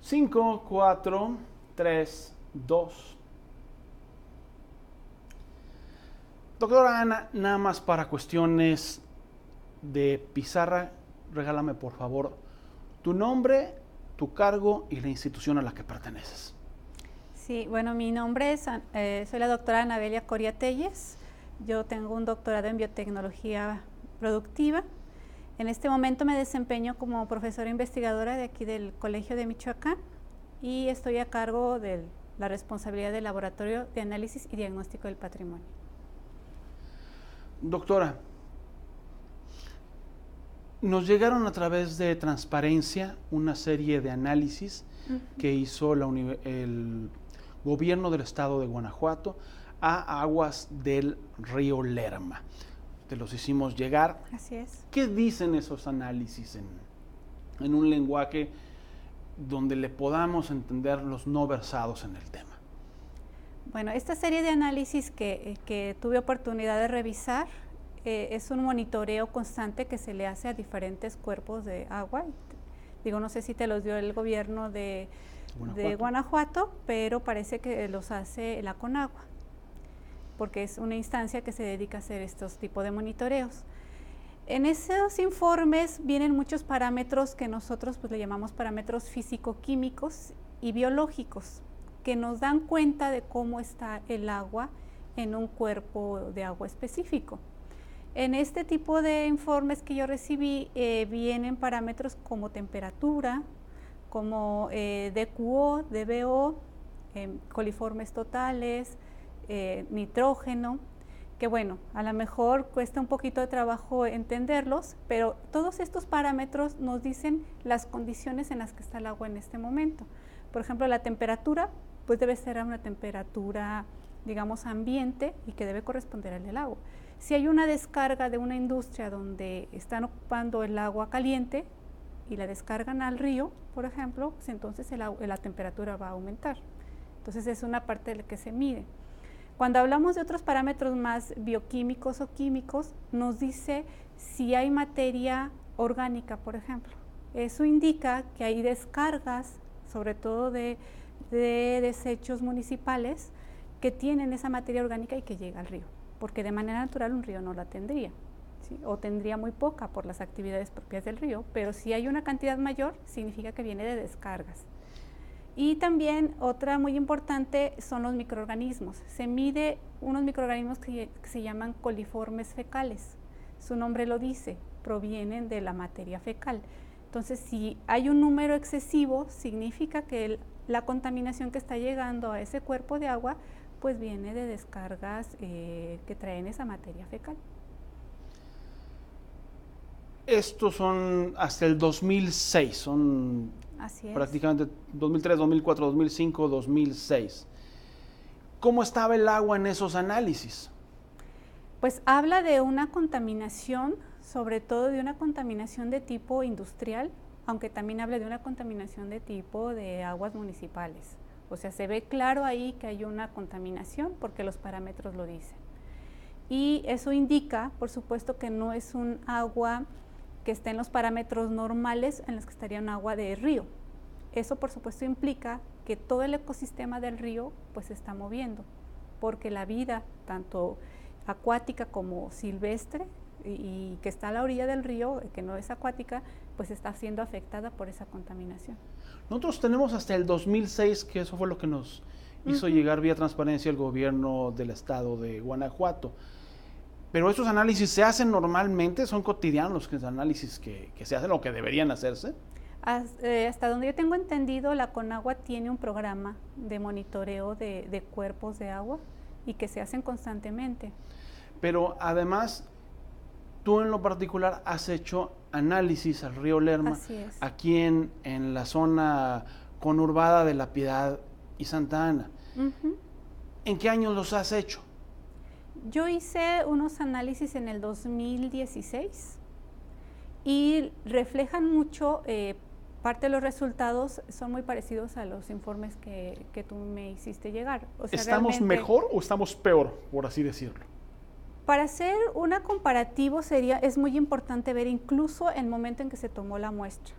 5, 4, 3, 2. Doctora Ana, nada más para cuestiones de pizarra, regálame por favor tu nombre, tu cargo y la institución a la que perteneces. Sí, bueno, mi nombre es, soy la doctora Anabelia Coria Telles. Yo tengo un doctorado en biotecnología productiva. En este momento me desempeño como profesora investigadora de aquí del Colegio de Michoacán y estoy a cargo de la responsabilidad del Laboratorio de Análisis y Diagnóstico del Patrimonio. Doctora, nos llegaron a través de Transparencia una serie de análisis que hizo el gobierno del estado de Guanajuato a aguas del río Lerma. Te los hicimos llegar. Así es. ¿Qué dicen esos análisis en un lenguaje donde le podamos entender los no versados en el tema? Bueno, esta serie de análisis que tuve oportunidad de revisar es un monitoreo constante que se le hace a diferentes cuerpos de agua. Digo, no sé si te los dio el gobierno de Guanajuato, pero parece que los hace la Conagua, porque es una instancia que se dedica a hacer estos tipos de monitoreos. En esos informes vienen muchos parámetros que nosotros pues le llamamos parámetros físico-químicos y biológicos, que nos dan cuenta de cómo está el agua en un cuerpo de agua específico. En este tipo de informes que yo recibí vienen parámetros como temperatura, como DQO, DBO, coliformes totales, nitrógeno, que bueno, a lo mejor cuesta un poquito de trabajo entenderlos, pero todos estos parámetros nos dicen las condiciones en las que está el agua en este momento. Por ejemplo, la temperatura, pues debe ser a una temperatura, digamos, ambiente y que debe corresponder al del agua. Si hay una descarga de una industria donde están ocupando el agua caliente y la descargan al río, por ejemplo, pues entonces la temperatura va a aumentar. Entonces es una parte de la que se mide. Cuando hablamos de otros parámetros más bioquímicos o químicos, nos dice si hay materia orgánica, por ejemplo. Eso indica que hay descargas, sobre todo de desechos municipales, que tienen esa materia orgánica y que llega al río, porque de manera natural un río no la tendría, ¿sí? O tendría muy poca por las actividades propias del río, pero si hay una cantidad mayor, significa que viene de descargas. Y también otra muy importante son los microorganismos. Se mide unos microorganismos que se llaman coliformes fecales. Su nombre lo dice, provienen de la materia fecal. Entonces, si hay un número excesivo, significa que la contaminación que está llegando a ese cuerpo de agua, pues viene de descargas que traen esa materia fecal. Estos son hasta el 2006, son prácticamente 2003, 2004, 2005, 2006. ¿Cómo estaba el agua en esos análisis? Pues habla de una contaminación, sobre todo de una contaminación de tipo industrial, aunque también habla de una contaminación de tipo de aguas municipales. O sea, se ve claro ahí que hay una contaminación porque los parámetros lo dicen. Y eso indica, por supuesto, que no es un agua que esté en los parámetros normales en los que estaría un agua de río. Eso, por supuesto, implica que todo el ecosistema del río pues se está moviendo, porque la vida, tanto acuática como silvestre, y que está a la orilla del río, que no es acuática, pues está siendo afectada por esa contaminación. Nosotros tenemos hasta el 2006, que eso fue lo que nos hizo llegar vía Transparencia el gobierno del estado de Guanajuato. Pero estos análisis se hacen normalmente, son cotidianos los análisis que se hacen o que deberían hacerse. Hasta donde yo tengo entendido, la Conagua tiene un programa de monitoreo de cuerpos de agua y que se hacen constantemente. Pero además, tú en lo particular has hecho análisis al río Lerma, aquí en la zona conurbada de La Piedad y Santa Ana. ¿En qué años los has hecho? Yo hice unos análisis en el 2016 y reflejan mucho, parte de los resultados son muy parecidos a los informes que tú me hiciste llegar. O sea, ¿estamos mejor o estamos peor, por así decirlo? Para hacer un comparativo es muy importante ver incluso el momento en que se tomó la muestra.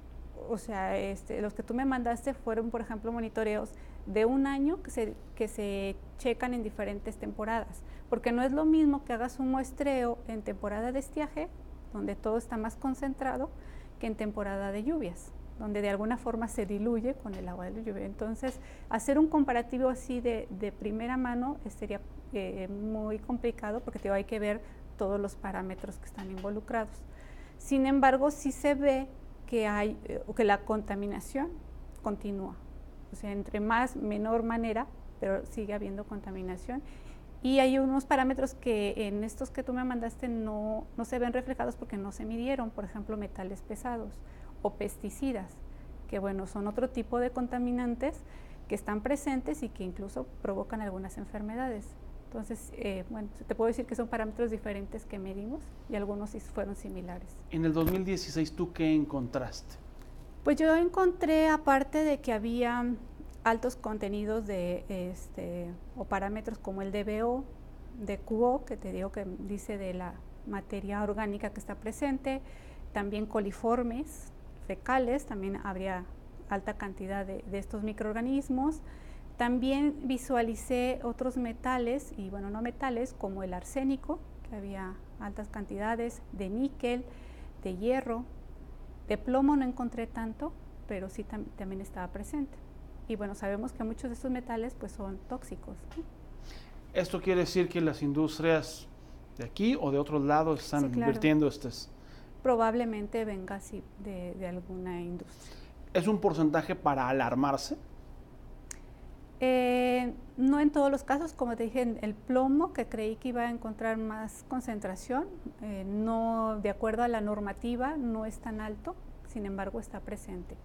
o sea, los que tú me mandaste fueron, por ejemplo, monitoreos de un año que se checan en diferentes temporadas, porque no es lo mismo que hagas un muestreo en temporada de estiaje, donde todo está más concentrado, que en temporada de lluvias, donde de alguna forma se diluye con el agua de la lluvia. Entonces, hacer un comparativo así de primera mano sería muy complicado, porque hay que ver todos los parámetros que están involucrados. Sin embargo, sí se ve que la contaminación continúa, o sea, entre menor manera, pero sigue habiendo contaminación. Y hay unos parámetros que en estos que tú me mandaste no se ven reflejados porque no se midieron, por ejemplo, metales pesados o pesticidas, que bueno, son otro tipo de contaminantes que están presentes y que incluso provocan algunas enfermedades. Entonces, bueno, te puedo decir que son parámetros diferentes que medimos y algunos sí fueron similares. En el 2016, ¿tú qué encontraste? Pues yo encontré, aparte de que había altos contenidos o parámetros como el DBO, de QO, que te digo que dice de la materia orgánica que está presente, también coliformes fecales, también habría alta cantidad de estos microorganismos. También visualicé otros metales, y bueno, no metales, como el arsénico, que había altas cantidades, de níquel, de hierro, de plomo no encontré tanto, pero sí también estaba presente. Y bueno, sabemos que muchos de estos metales pues son tóxicos, ¿no? ¿Esto quiere decir que las industrias de aquí o de otros lados están vertiendo estos? Probablemente venga así de alguna industria. ¿Es un porcentaje para alarmarse? No en todos los casos, como te dije, el plomo, que creí que iba a encontrar más concentración, no, de acuerdo a la normativa, no es tan alto, sin embargo está presente.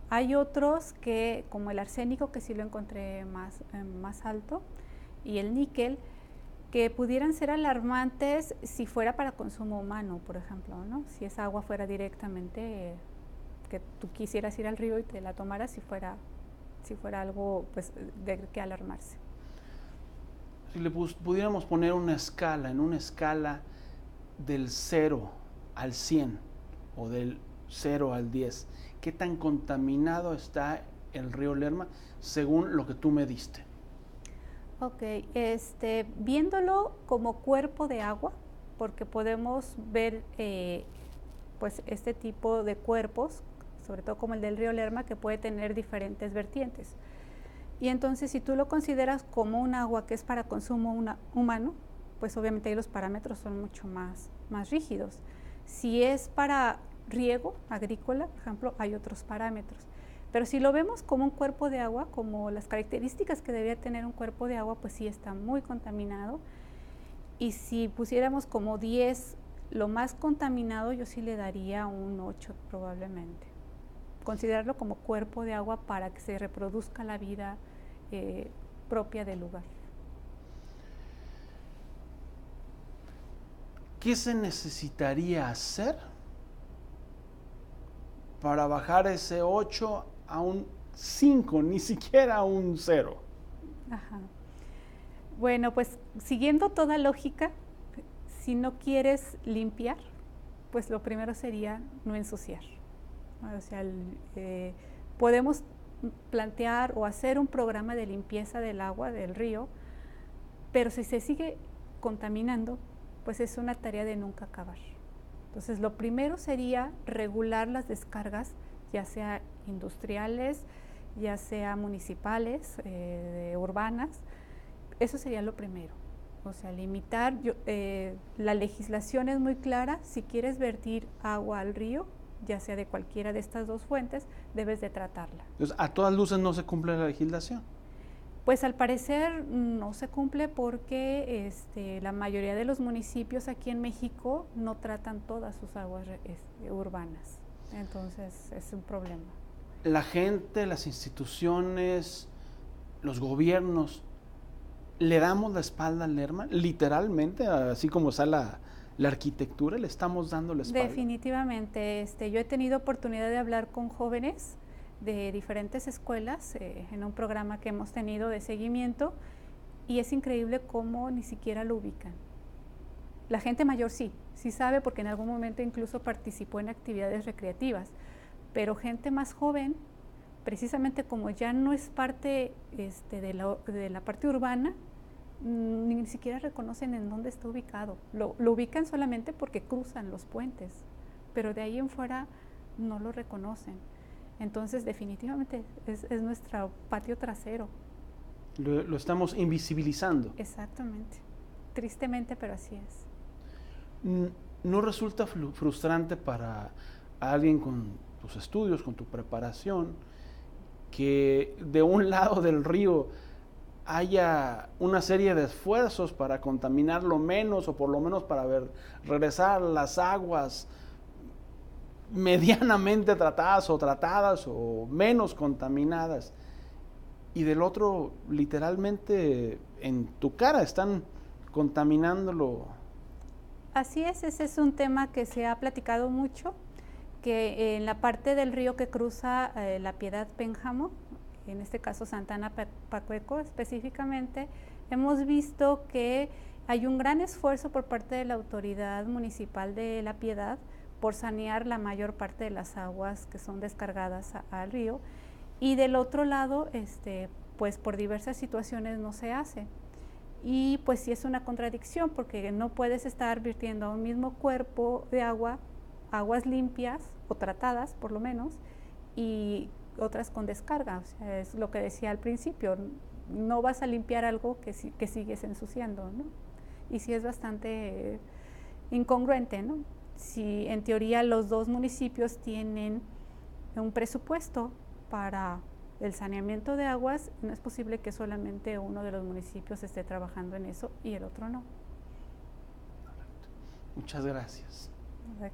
Hay otros que, como el arsénico, que sí lo encontré más alto, y el níquel, que pudieran ser alarmantes si fuera para consumo humano, por ejemplo, ¿no? Si esa agua fuera directamente, que tú quisieras ir al río y te la tomaras, si fuera algo pues de que alarmarse. Si le pudiéramos poner una escala, en una escala del 0 al 100 o del 0 al 10, ¿qué tan contaminado está el río Lerma según lo que tú me diste? Ok, viéndolo como cuerpo de agua, porque podemos ver pues este tipo de cuerpos, sobre todo como el del río Lerma, que puede tener diferentes vertientes. Y entonces, si tú lo consideras como un agua que es para consumo humano, pues obviamente ahí los parámetros son mucho más rígidos. Si es para riego agrícola, por ejemplo, hay otros parámetros. Pero si lo vemos como un cuerpo de agua, como las características que debería tener un cuerpo de agua, pues sí está muy contaminado. Y si pusiéramos como 10 lo más contaminado, yo sí le daría un 8 probablemente. Considerarlo como cuerpo de agua para que se reproduzca la vida propia del lugar. ¿Qué se necesitaría hacer para bajar ese 8 a un 5, ni siquiera a un 0? Ajá. Bueno, pues siguiendo toda lógica, si no quieres limpiar, pues lo primero sería no ensuciar. O sea, podemos plantear o hacer un programa de limpieza del agua del río, pero si se sigue contaminando, pues es una tarea de nunca acabar. Entonces, lo primero sería regular las descargas, ya sea industriales, ya sea municipales, urbanas. Eso sería lo primero. O sea, limitar, la legislación es muy clara, si quieres vertir agua al río, ya sea de cualquiera de estas dos fuentes, debes de tratarla. Entonces, a todas luces no se cumple la legislación. Pues al parecer no se cumple porque la mayoría de los municipios aquí en México no tratan todas sus aguas urbanas. Entonces es un problema. La gente, las instituciones, los gobiernos, ¿le damos la espalda al Lerma? Literalmente, así como está la arquitectura, ¿le estamos dando la espalda? Definitivamente. Yo he tenido oportunidad de hablar con jóvenes de diferentes escuelas en un programa que hemos tenido de seguimiento, y es increíble cómo ni siquiera lo ubican. La gente mayor sí sabe, porque en algún momento incluso participó en actividades recreativas, pero gente más joven, precisamente como ya no es parte de la parte urbana, ni siquiera reconocen en dónde está ubicado. Lo ubican solamente porque cruzan los puentes, pero de ahí en fuera no lo reconocen. Entonces, definitivamente es nuestro patio trasero. Lo estamos invisibilizando. Exactamente. Tristemente, pero así es. ¿No resulta frustrante para alguien con tus estudios, con tu preparación, que de un lado del río haya una serie de esfuerzos para contaminarlo menos, o por lo menos para regresar las aguas medianamente tratadas o menos contaminadas, y del otro literalmente en tu cara están contaminándolo? Así es, ese es un tema que se ha platicado mucho, que en la parte del río que cruza La Piedad Pénjamo, en este caso Santana Pacueco específicamente, hemos visto que hay un gran esfuerzo por parte de la autoridad municipal de La Piedad por sanear la mayor parte de las aguas que son descargadas al río, y del otro lado, pues por diversas situaciones no se hace. Y pues sí es una contradicción, porque no puedes estar vertiendo a un mismo cuerpo de agua, aguas limpias o tratadas por lo menos, y otras con descarga. O sea, es lo que decía al principio, no vas a limpiar algo que sigues ensuciando, ¿no? Y sí es bastante incongruente, ¿no? Si en teoría los dos municipios tienen un presupuesto para el saneamiento de aguas, no es posible que solamente uno de los municipios esté trabajando en eso y el otro no. Muchas gracias. ¿Verdad?